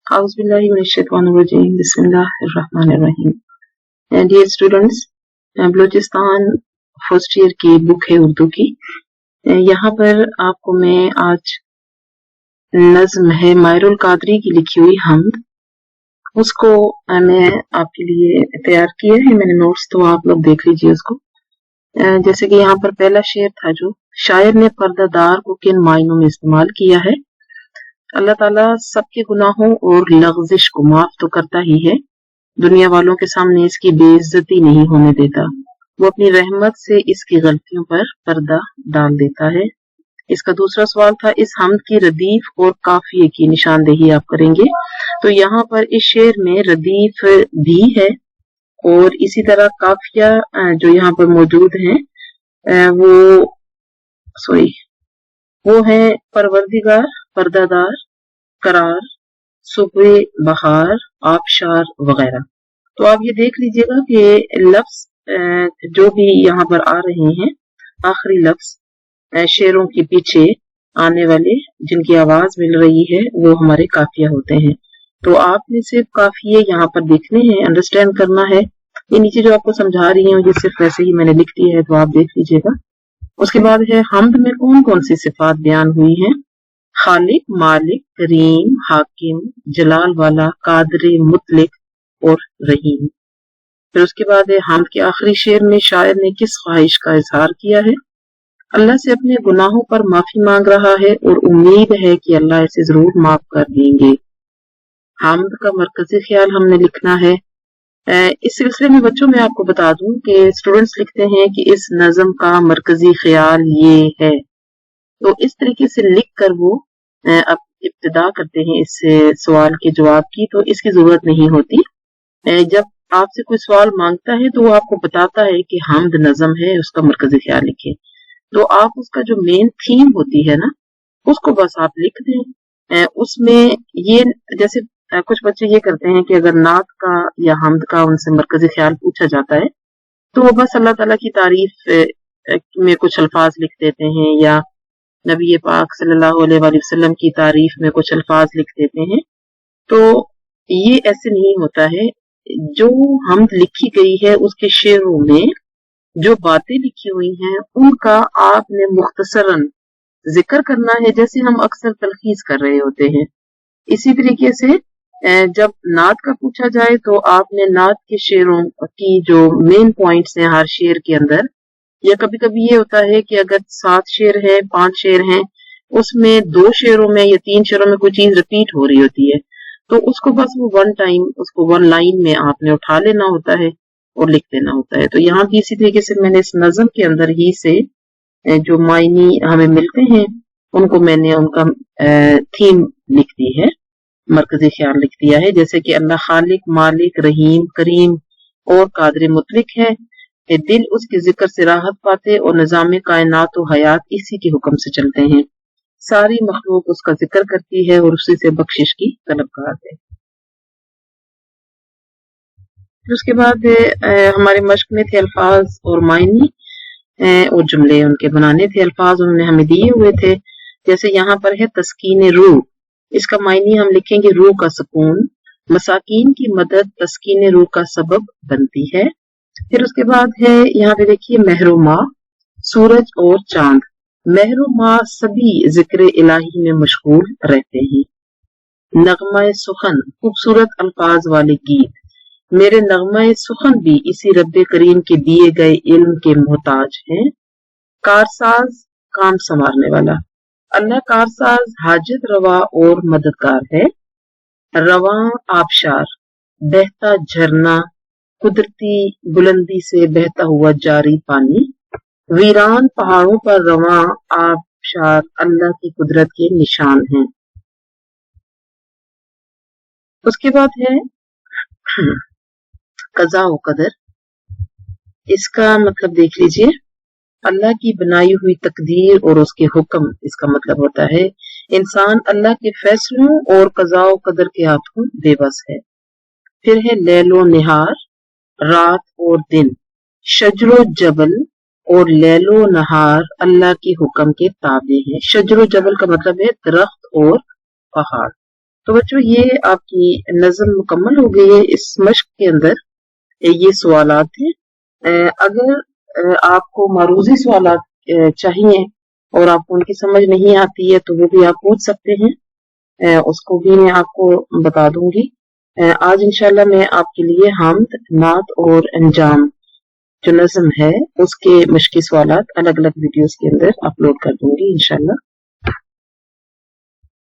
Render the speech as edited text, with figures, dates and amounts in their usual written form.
Auzubillahiminash-shaytanir-rajim. Bismillahir-rahmanir-rahim. Dear students, Balochistan first year की book है उर्दू की। यहाँ पर आपको मैं आज नज्म है मायरुल कादरी की लिखी हुई हमद, उसको मैं आपके लिए तैयार किया है मैंने नोट्स, तो आप लोग देख लीजिए उसको। जैसे कि यहाँ पर पहला शेर था, जो शायर ने पर्दादार को किन मायनों में इस्तेमाल किया है। अल्लाह ताला सबके गुनाहों और लग़्ज़िश को माफ तो करता ही है, दुनिया वालों के सामने इसकी बेइज्जती नहीं होने देता। वो अपनी रहमत से इसकी गलतियों पर पर्दा डाल देता है। इसका दूसरा सवाल था, इस हमद की रदीफ और काफिये की निशानदेही आप करेंगे। तो यहाँ पर इस शेर में रदीफ भी है और इसी तरह काफिया जो यहाँ पर मौजूद है वो है परवरदिगार, पर्दादार, करार, सुबह, बहार, आबशार वगैरह। तो आप ये देख लीजिएगा कि लफ्ज जो भी यहाँ पर आ रहे हैं, आखिरी लफ्ज शेरों के पीछे आने वाले जिनकी आवाज मिल रही है वो हमारे काफिया होते हैं। तो आपने सिर्फ काफिये यहाँ पर देखने हैं, अंडरस्टैंड करना है। ये नीचे जो आपको समझा रही हूँ ये सिर्फ वैसे ही मैंने लिख दिया है, तो आप देख लीजिएगा। उसके बाद है हमद में कौन कौन सी सिफात बयान हुई हैं। खालिक, मालिक, करीम, हाकिम, जलाल वाला, कादर, मुतलिक और रहीम। फिर उसके बाद है हमद के आखिरी शेर में शायर ने किस ख्वाहिश का इजहार किया है। अल्लाह से अपने गुनाहों पर माफी मांग रहा है और उम्मीद है कि अल्लाह इसे जरूर माफ कर देंगे। हमद का मरकजी ख्याल हमने लिखना है। इस सिलसिले में बच्चों मैं आपको बता दूं कि स्टूडेंट्स लिखते हैं कि इस नज्म का मरकजी ख्याल ये है, तो इस तरीके से लिख कर वो अब इब्तिदा करते हैं इस सवाल के जवाब की, तो इसकी जरूरत नहीं होती। जब आपसे कोई सवाल मांगता है तो वो आपको बताता है कि हमद नज्म है, उसका मरकजी ख्याल लिखे, तो आप उसका जो मेन थीम होती है ना उसको बस आप लिख दें। उसमें ये जैसे कुछ बच्चे ये करते हैं कि अगर नात का या हमद का उनसे मरकजी ख्याल पूछा जाता है तो वो बस अल्लाह ताला की तारीफ में कुछ अल्फाज लिख देते हैं या नबी पाक सल्लल्लाहु अलैहि वसल्लम की तारीफ में कुछ अल्फाज लिख देते हैं। तो ये ऐसे नहीं होता है। जो हमद लिखी गई है उसके शेरों में जो बातें लिखी हुई हैं उनका आपने मुख्तसरन जिक्र करना है, जैसे हम अक्सर तलखीस कर रहे होते हैं। इसी तरीके से जब नात का पूछा जाए तो आपने नात के शेरों की जो मेन पॉइंट्स हैं हर शेर के अंदर, या कभी कभी ये होता है कि अगर 7 शेर है, 5 शेर हैं, उसमें 2 शेरों में या 3 शेरों में कोई चीज रिपीट हो रही होती है, तो उसको बस वो वन टाइम उसको वन लाइन में आपने उठा लेना होता है और लिख देना होता है। तो यहाँ भी इसी तरीके से मैंने इस नज्म के अंदर ही से जो मायनी हमें मिलते हैं उनको मैंने उनका थीम लिख दी है, मरकजी ख्याल लिख दिया है। जैसे कि अल्लाह खालिक, मालिक, रहीम, करीम और कादर मुतलिक है। दिल उसके जिक्र से राहत पाते और निजाम कायनात और हयात इसी के हुक्म से चलते हैं। सारी मखलूक उसका जिक्र करती है और उसी से बख्शिश की तलबगार है। फिर उसके बाद हमारे मश्क में थे अल्फाज और मायनी और जुमले उनके बनाने थे। अल्फाज उन्होंने हमें दिए हुए थे। जैसे यहाँ पर है तस्कीन रूह, इसका मायनी हम लिखेंगे रूह का सुकून। मसाकीन की मदद तस्कीन रूह का सबब बनती है। फिर उसके बाद है यहाँ पे देखिए महरुमा, सूरज और चांद। महरुमा सभी जिक्र इलाही में मशगूल रहते हैं। नगमा सुखन, खूबसूरत अल्फाज वाले गीत। मेरे नगमा सुखन भी इसी रब्बे करीम के दिए गए इल्म के मोहताज हैं। कारसाज, काम संवारने वाला। अल्लाह कारसाज हाजत रवा और मददगार है। रवा आबशार, बहता झरना, कुदरती बुलंदी से बहता हुआ जारी पानी। वीरान पहाड़ों पर रवा आबशार अल्लाह की कुदरत के निशान हैं। उसके बाद है कज़ा व कदर, इसका मतलब देख लीजिए, अल्लाह की बनाई हुई तकदीर और उसके हुक्म। इसका मतलब होता है इंसान अल्लाह के फैसलों और कज़ा व कदर के हाथों बेबस है। फिर है लैलो निहार, रात और दिन। शजरो जबल और लैलो नहार अल्लाह के हुक्म के ताबे हैं। शजरो जबल का मतलब है दरख्त और पहाड़। تو بچوں یہ آپ کی نظم مکمل ہو گئی ہے اس مشق کے اندر. یہ سوالات ہیں. اگر آپ کو معروضی سوالات چاہیے اور آپ کو ان کی سمجھ نہیں آتی ہے تو وہ بھی آپ پوچھ سکتے ہیں. اس کو بھی میں آپ کو بتا دوں گی. آج انشاءاللہ میں آپ کے لیے حمد، نعت اور انجام جو نظم ہے اس کے مشقی سوالات الگ الگ ویڈیوز کے اندر اپلوڈ کر دوں گی انشاءاللہ.